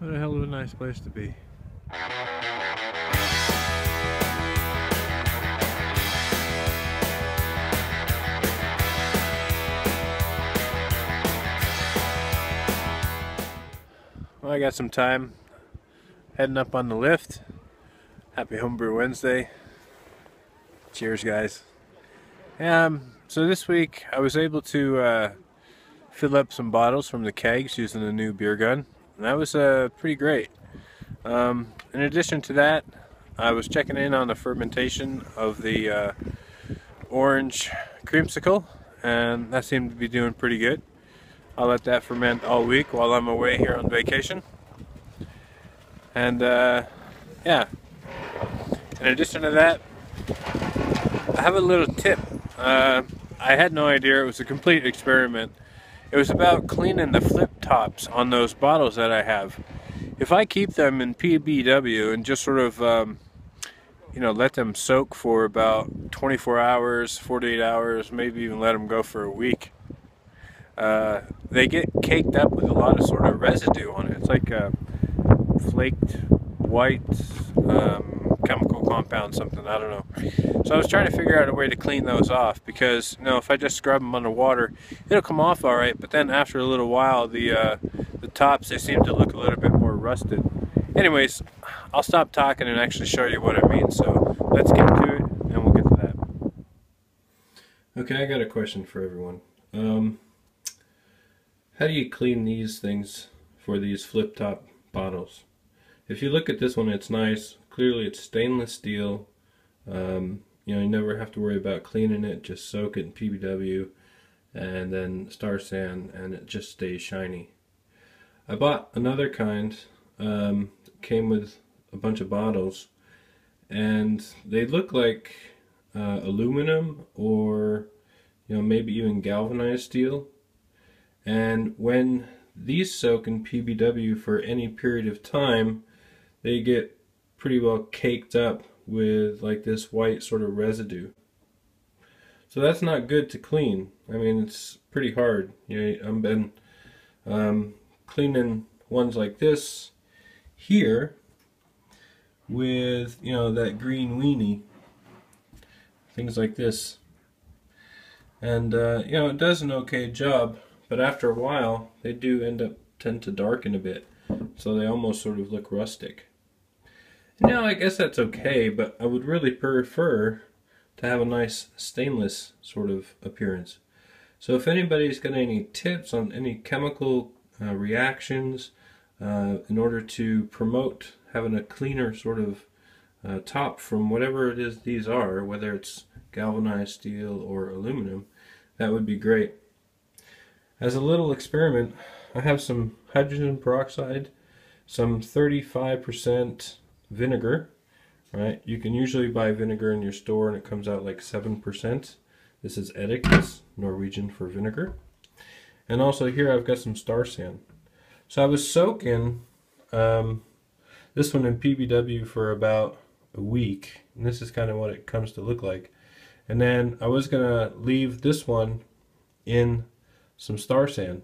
What a hell of a nice place to be. Well, I got some time heading up on the lift. Happy Homebrew Wednesday. Cheers, guys. So this week I was able to fill up some bottles from the kegs using the new beer gun, and that was pretty great. In addition to that, I was checking in on the fermentation of the orange creamsicle, and that seemed to be doing pretty good. I'll let that ferment all week while I'm away here on vacation. And yeah, in addition to that, I have a little tip. I had no idea. It was a complete experiment. It was about cleaning the flip tops on those bottles that I have. If I keep them in PBW and just sort of let them soak for about 24 hours, 48 hours, maybe even let them go for a week, they get caked up with a lot of sort of residue on it. It's like flaked white chemical compound, something, I don't know. So I was trying to figure out a way to clean those off, because if I just scrub them underwater, it'll come off all right, but then after a little while the tops, they seem to look a little bit more rusted. Anyways, I'll stop talking and actually show you what I mean. So let's get to it and we'll get to that. Okay, I got a question for everyone. How do you clean these things for these flip top bottles? If you look at this one, it's nice. Clearly it's stainless steel. You never have to worry about cleaning it. Just soak it in PBW and then star sand, and it just stays shiny. I bought another kind, came with a bunch of bottles, and they look like aluminum or maybe even galvanized steel. And when these soak in PBW for any period of time, they get pretty well caked up with like this white sort of residue. So that's not good to clean. I mean, it's pretty hard. I've been cleaning ones like this here with that green weenie, things like this, and it does an okay job, but after a while they do tend to darken a bit, so they almost sort of look rustic. I guess that's okay, but I would really prefer to have a nice stainless sort of appearance. So if anybody's got any tips on any chemical reactions in order to promote having a cleaner sort of top from whatever it is these are, whether it's galvanized steel or aluminum, that would be great. As a little experiment, I have some hydrogen peroxide, some 35% vinegar, right? You can usually buy vinegar in your store and it comes out like 7%. This is Edik, it's Norwegian for vinegar. And also here I've got some star sand. So I was soaking this one in PBW for about a week, and this is kind of what it comes to look like. And then I was gonna leave this one in some star sand,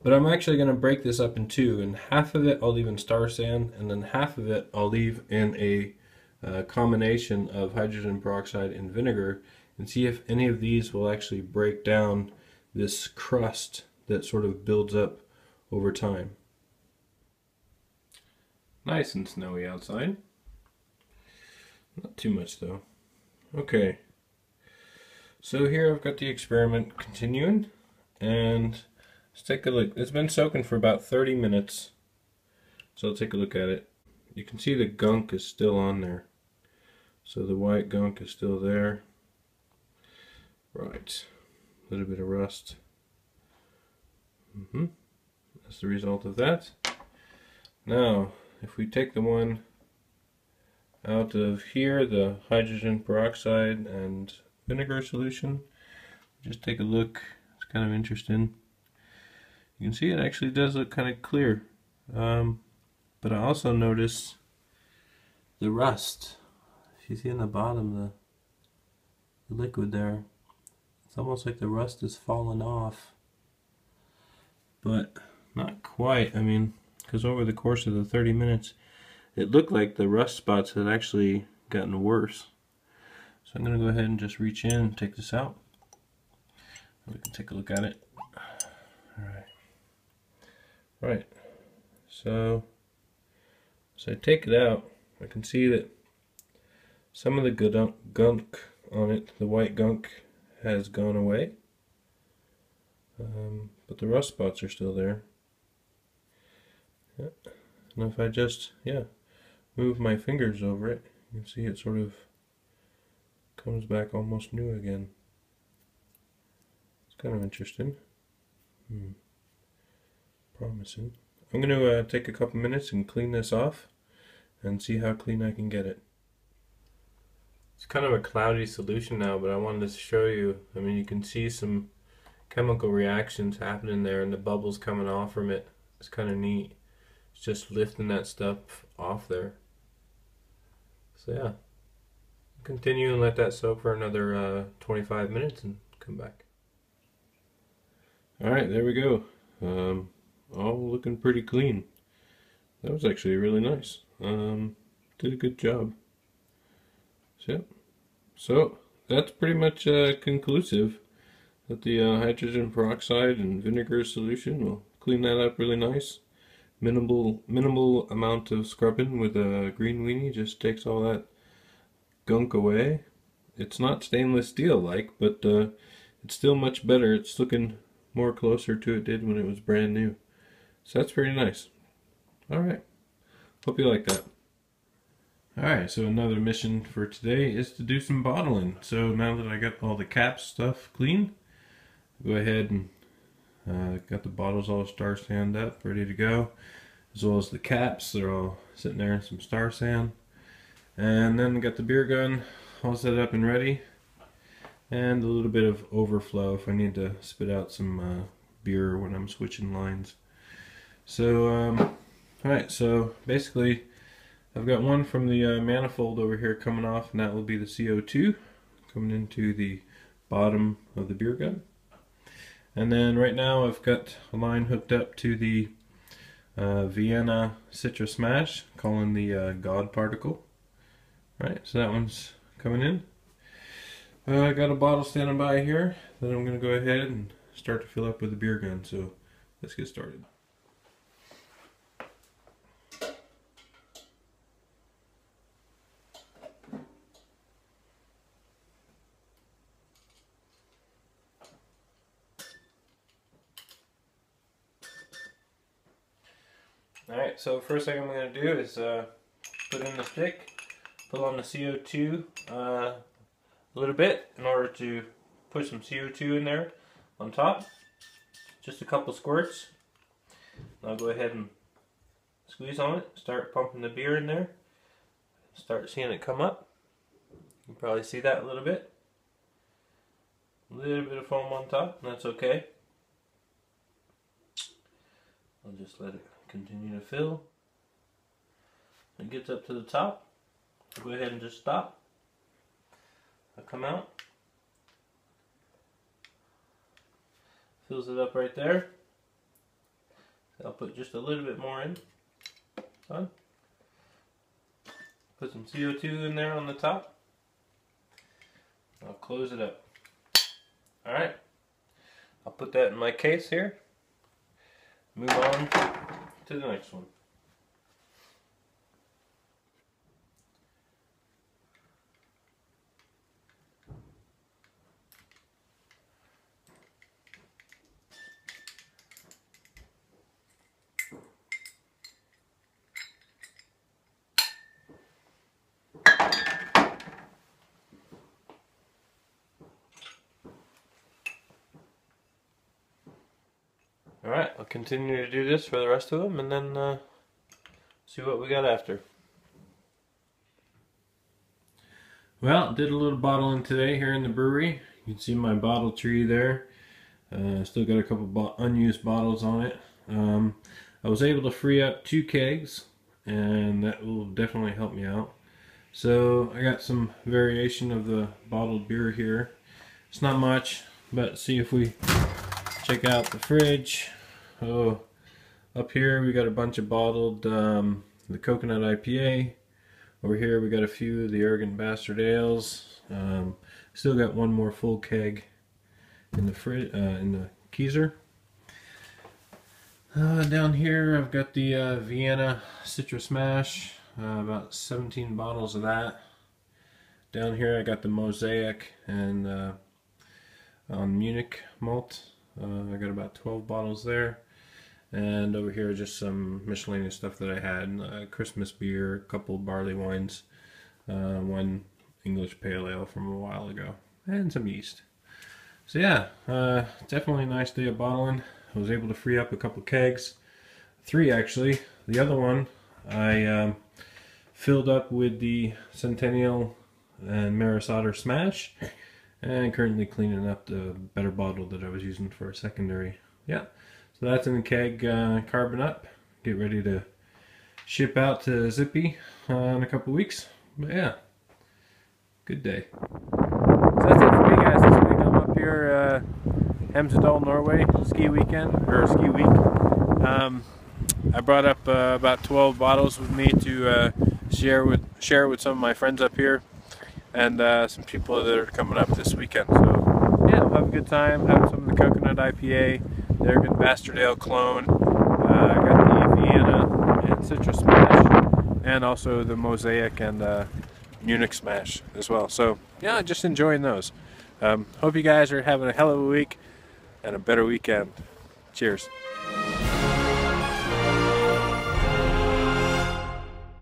but I'm actually gonna break this up in two, and half of it I'll leave in star sand, and then half of it I'll leave in a combination of hydrogen peroxide and vinegar, and see if any of these will actually break down this crust that sort of builds up over time. Nice and snowy outside. Not too much though. Okay. So here I've got the experiment continuing, and let's take a look. It's been soaking for about 30 minutes. So I'll take a look at it. You can see the gunk is still on there. So the white gunk is still there. Right. A little bit of rust. That's the result of that. Now, if we take the one out of here, the hydrogen peroxide and vinegar solution, just take a look. It's kind of interesting. You can see it actually does look kind of clear. But I also notice the rust. If you see in the bottom the liquid there, it's almost like the rust is falling off. But not quite. I mean, because over the course of the 30 minutes it looked like the rust spots had actually gotten worse. So I'm going to go ahead and just reach in and take this out. We can take a look at it. Right. So as I take it out, I can see that some of the gunk on it, the white gunk, has gone away. But the rust spots are still there. Yeah. And if I just, move my fingers over it, you can see it sort of comes back almost new again. It's kind of interesting. Promising. I'm going to take a couple minutes and clean this off and see how clean I can get it. It's kind of a cloudy solution now, but I wanted to show you. I mean, you can see some chemical reactions happening there and the bubbles coming off from it. It's kind of neat. It's just lifting that stuff off there. So yeah, continue and let that soak for another 25 minutes and come back. Alright, there we go. All looking pretty clean. That was actually really nice. Did a good job. So that's pretty much conclusive that the hydrogen peroxide and vinegar solution will clean that up really nice. Minimal amount of scrubbing with a green weenie just takes all that gunk away. It's not stainless steel like, but it's still much better. It's looking more closer to it did when it was brand new. So that's pretty nice. Alright, hope you like that. Alright, so another mission for today is to do some bottling. So now that I got all the cap stuff clean, go ahead and got the bottles all star sand up, ready to go, as well as the caps. They're all sitting there in some star sand. And then got the beer gun all set up and ready, and a little bit of overflow if I need to spit out some beer when I'm switching lines. So alright, so basically I've got one from the manifold over here coming off, and that will be the CO2 coming into the bottom of the beer gun. And then right now I've got a line hooked up to the Vienna Citrus Mash, calling the God particle. Right, so that one's coming in. I got a bottle standing by here that I'm going to go ahead and start to fill up with the beer gun. So let's get started. Alright, so first thing I'm going to do is put in the stick, pull on the CO2 a little bit in order to put some CO2 in there on top. Just a couple squirts. I'll go ahead and squeeze on it, start pumping the beer in there, start seeing it come up. You can probably see that a little bit. A little bit of foam on top, and that's okay. I'll just let it continue to fill. When it gets up to the top, I'll go ahead and just stop. I'll come out. Fills it up right there. I'll put just a little bit more in. Done. Put some CO2 in there on the top. I'll close it up. Alright. I'll put that in my case here. Move on to the next one. Alright, I'll continue to do this for the rest of them and then see what we got after. Well, did a little bottling today here in the brewery. You can see my bottle tree there. Still got a couple unused bottles on it. I was able to free up 2 kegs, and that will definitely help me out. So I got some variation of the bottled beer here. It's not much, but see if we check out the fridge. Oh, Up here we got a bunch of bottled the coconut IPA. Over here we got a few of the Arrogant Bastard ales. Still got one more full keg in the keezer. Down here I've got the Vienna Citrus Mash, about 17 bottles of that. Down here I got the Mosaic and on Munich malt. I got about 12 bottles there. And over here just some miscellaneous stuff that I had. Christmas beer, a couple barley wines, one English pale ale from a while ago, and some yeast. So yeah, definitely a nice day of bottling. I was able to free up a couple kegs. 3 actually. The other one I filled up with the Centennial and Maris Otter Smash, and currently cleaning up the better bottle that I was using for a secondary. Yeah, so that's in the keg, carbon up. Get ready to ship out to Zippy in a couple weeks. But yeah, good day. So that's it for me, guys. This week I'm up here, Hemsedal, Norway, ski weekend, or ski week. I brought up about 12 bottles with me to share with some of my friends up here, and some people that are coming up this weekend. So yeah, we'll have a good time, have some of the coconut IPA, the Arrogant Bastard Ale clone. I got the Vienna and Citrus Smash, and also the Mosaic and Munich Smash as well. So yeah, just enjoying those. Hope you guys are having a hell of a week and a better weekend. Cheers.